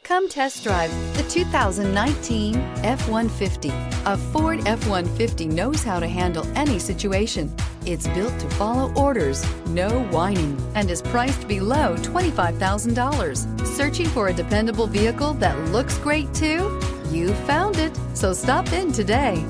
Come test drive the 2019 F-150. A Ford F-150 knows how to handle any situation. It's built to follow orders, no whining, and is priced below $25,000. Searching for a dependable vehicle that looks great too? You found it, so stop in today.